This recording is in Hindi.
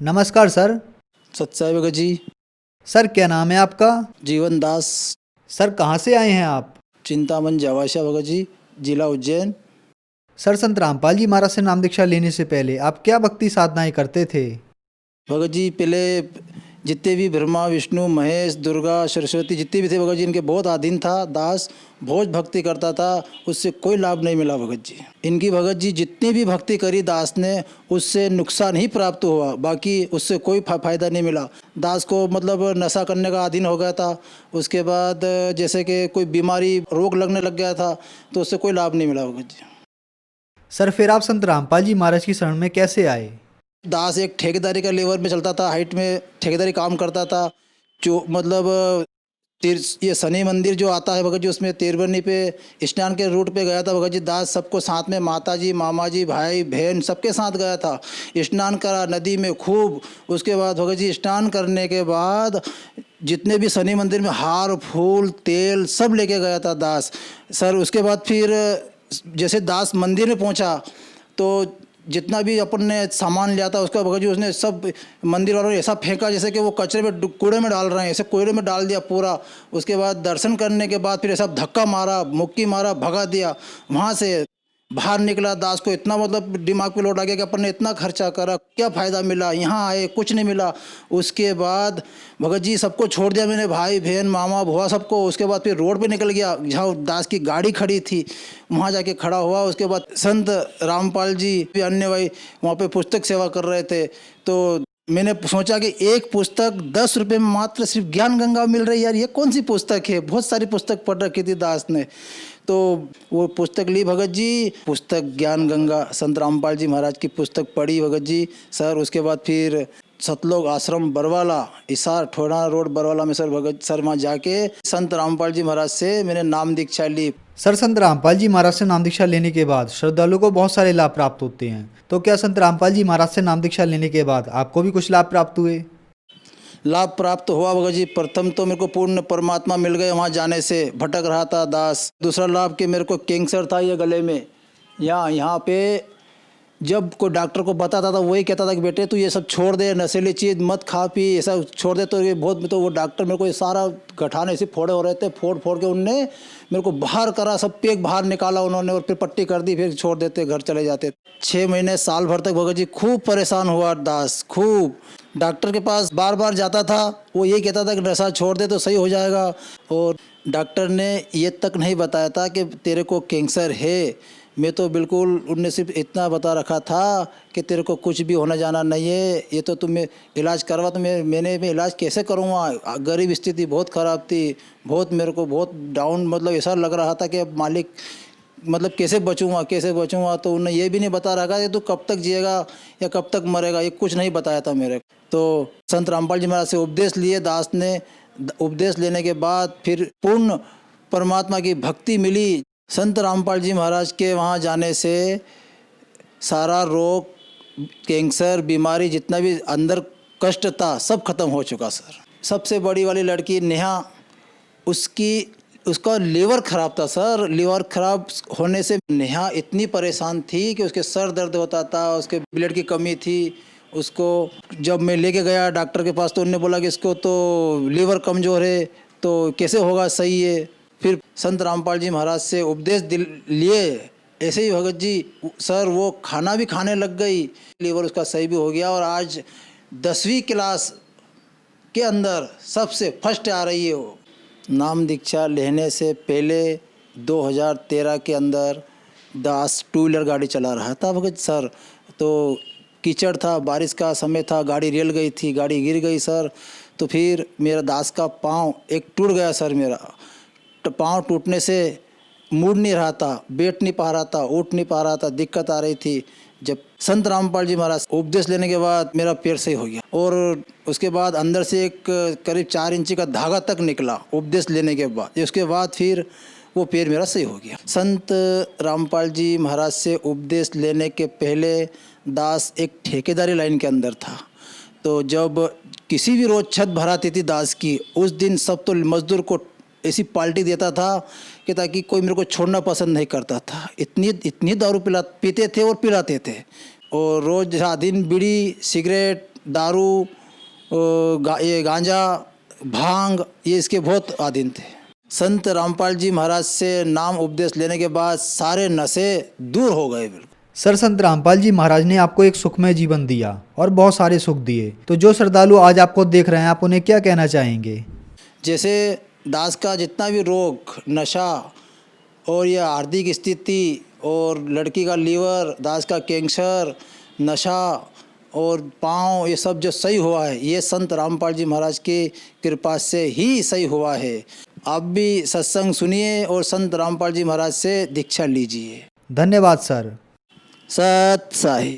नमस्कार सर। सत्साई भगत जी। सर क्या नाम है आपका? जीवन दास। सर कहाँ से आए हैं आप? चिंतामन जावाशा भगत जी, जिला उज्जैन। सर संत रामपाल जी महाराज से नाम दीक्षा लेने से पहले आप क्या भक्ति साधनाएं करते थे? भगत जी पहले जितने भी ब्रह्मा विष्णु महेश दुर्गा सरस्वती जितने भी थे भगत जी, इनके बहुत अधीन था। दास बहुत भक्ति करता था, उससे कोई लाभ नहीं मिला भगत जी। इनकी भगत जी जितनी भी भक्ति करी दास ने, उससे नुकसान ही प्राप्त हुआ, बाकी उससे कोई फायदा नहीं मिला। दास को मतलब नशा करने का अधीन हो गया था। उसके बाद जैसे कि कोई बीमारी रोग लगने लग गया था, तो उससे कोई लाभ नहीं मिला भगत जी। सर फिर आप संत रामपाल जी महाराज की शरण में कैसे आए? दास एक ठेकेदारी का लेवर में चलता था, हाइट में ठेकेदारी काम करता था। जो मतलब ये शनि मंदिर जो आता है भगत जी, उसमें तिरबनी पे स्नान के रूट पे गया था भगत जी। दास सबको साथ में, माता जी मामा जी भाई बहन सबके साथ गया था। स्नान करा नदी में खूब। उसके बाद भगत जी स्नान करने के बाद जितने भी शनि मंदिर में हार फूल तेल सब लेके गया था दास। सर उसके बाद फिर जैसे दास मंदिर में पहुंचा, तो जितना भी अपन ने सामान लिया था उसका भगत जी उसने सब मंदिर वालों ने ऐसा फेंका जैसे कि वो कचरे में कूड़े में डाल रहे हैं, ऐसे कूड़े में डाल दिया पूरा। उसके बाद दर्शन करने के बाद फिर ऐसा धक्का मारा, मुक्की मारा, भगा दिया। वहाँ से बाहर निकला। दास को इतना मतलब दिमाग पे लोड आ गया कि अपन ने इतना खर्चा करा, क्या फ़ायदा मिला, यहाँ आए कुछ नहीं मिला। उसके बाद भगत जी सबको छोड़ दिया मैंने, भाई बहन मामा बुआ सबको। उसके बाद फिर रोड पे निकल गया, जहाँ दास की गाड़ी खड़ी थी वहाँ जाके खड़ा हुआ। उसके बाद संत रामपाल जी भी अन्य भाई वहाँ पे पुस्तक सेवा कर रहे थे, तो मैंने सोचा कि एक पुस्तक 10 रुपये में मात्र सिर्फ ज्ञान गंगा मिल रही है, यार ये कौन सी पुस्तक है। बहुत सारी पुस्तक पढ़ रखी थी दास ने, तो वो पुस्तक ली भगत जी, पुस्तक ज्ञान गंगा संत रामपाल जी महाराज की पुस्तक पढ़ी भगत जी। सर उसके बाद फिर सतलोक आश्रम बरवाला, इसार ठोड़ा रोड बरवाला में सर भगत सर वहाँ जाके संत रामपाल जी महाराज से मैंने नाम दीक्षा ली। सर संत रामपाल जी महाराज से नाम दीक्षा लेने के बाद श्रद्धालु को बहुत सारे लाभ प्राप्त होते हैं, तो क्या संत रामपाल जी महाराज से नाम दीक्षा लेने के बाद आपको भी कुछ लाभ प्राप्त हुए? लाभ प्राप्त हुआ भगत जी। प्रथम तो मेरे को पूर्ण परमात्मा मिल गए वहाँ जाने से, भटक रहा था दास। दूसरा लाभ कि मेरे को कैंसर था ये गले में, यहाँ पे जब कोई डॉक्टर को बताता था वही कहता था कि बेटे तू ये सब छोड़ दे, नशीली चीज़ मत खा पी, ऐसा छोड़ दे। तो ये बहुत, तो वो डॉक्टर मेरे को ये सारा गठाने ऐसे फोड़े हो रहे थे, फोड़ फोड़ के उनने मेरे को बाहर करा, सब पेक बाहर निकाला उन्होंने और फिर पट्टी कर दी, फिर छोड़ देते, घर चले जाते। 6 महीने साल भर तक भगत जी खूब परेशान हुआ दास, खूब। डॉक्टर के पास बार बार जाता था, वो यही कहता था कि नशा छोड़ दे तो सही हो जाएगा। और डॉक्टर ने ये तक नहीं बताया था कि तेरे को कैंसर है। मैं तो बिल्कुल, उनने सिर्फ इतना बता रखा था कि तेरे को कुछ भी होने जाना नहीं है, ये तो तुम्हें इलाज करवा। तो मैं इलाज कैसे करूँगा, गरीब स्थिति बहुत ख़राब थी, बहुत मेरे को बहुत डाउन, मतलब ऐसा लग रहा था कि मालिक मतलब कैसे बचूँगा कैसे बचूँगा। तो उन्होंने ये भी नहीं बता रखा कि तू कब तक जिएगा या कब तक मरेगा, ये कुछ नहीं बताया था मेरे। तो संत रामपाल जी महाराज से उपदेश लिए दास ने। उपदेश लेने के बाद फिर पूर्ण परमात्मा की भक्ति मिली। संत रामपाल जी महाराज के वहाँ जाने से सारा रोग, कैंसर, बीमारी, जितना भी अंदर कष्ट था सब खत्म हो चुका सर। सबसे बड़ी वाली लड़की नेहा, उसका लीवर ख़राब था सर। लीवर ख़राब होने से नेहा इतनी परेशान थी कि उसके सर दर्द होता था, उसके ब्लड की कमी थी। उसको जब मैं लेके गया डॉक्टर के पास, तो उन्होंने बोला कि इसको तो लीवर कमज़ोर है, तो कैसे होगा सही है। फिर संत रामपाल जी महाराज से उपदेश लिए, ऐसे ही भगत जी सर वो खाना भी खाने लग गई, लीवर उसका सही भी हो गया। और आज 10वीं क्लास के अंदर सबसे फर्स्ट आ रही है वो। नाम दीक्षा लेने से पहले 2013 के अंदर दास 2 व्हीलर गाड़ी चला रहा था भगत सर। तो कीचड़ था, बारिश का समय था, गाड़ी रेल गई थी, गाड़ी गिर गई सर। तो फिर मेरा दास का पाँव एक टूट गया सर। मेरा पाँव टूटने से मुड़ नहीं रहा था, बैठ नहीं पा रहा था, उठ नहीं पा रहा था, दिक्कत आ रही थी। जब संत रामपाल जी महाराज उपदेश लेने के बाद मेरा पैर सही हो गया। और उसके बाद अंदर से एक करीब 4 इंची का धागा तक निकला उपदेश लेने के बाद। उसके बाद फिर वो पैर मेरा सही हो गया। संत रामपाल जी महाराज से उपदेश लेने के पहले दास एक ठेकेदारी लाइन के अंदर था। तो जब किसी भी रोज़ छत भराती थी दास की, उस दिन सब तो मजदूर को ऐसी पार्टी देता था कि ताकि कोई मेरे को छोड़ना पसंद नहीं करता था। इतनी दारू पीते थे और पिलाते थे। और रोज़ दिन बीड़ी सिगरेट दारू ये गांजा भांग ये इसके बहुत आदीन थे। संत रामपाल जी महाराज से नाम उपदेश लेने के बाद सारे नशे दूर हो गए बिल्कुल। सर, संत रामपाल जी महाराज ने आपको एक सुखमय जीवन दिया और बहुत सारे सुख दिए, तो जो श्रद्धालु आज आपको देख रहे हैं आप उन्हें क्या कहना चाहेंगे? जैसे दास का जितना भी रोग, नशा और यह आर्थिक स्थिति और लड़की का लीवर, दास का कैंसर, नशा और पाँव, ये सब जो सही हुआ है ये संत रामपाल जी महाराज की कृपा से ही सही हुआ है। आप भी सत्संग सुनिए और संत रामपाल जी महाराज से दीक्षा लीजिए। धन्यवाद सर। सत साई।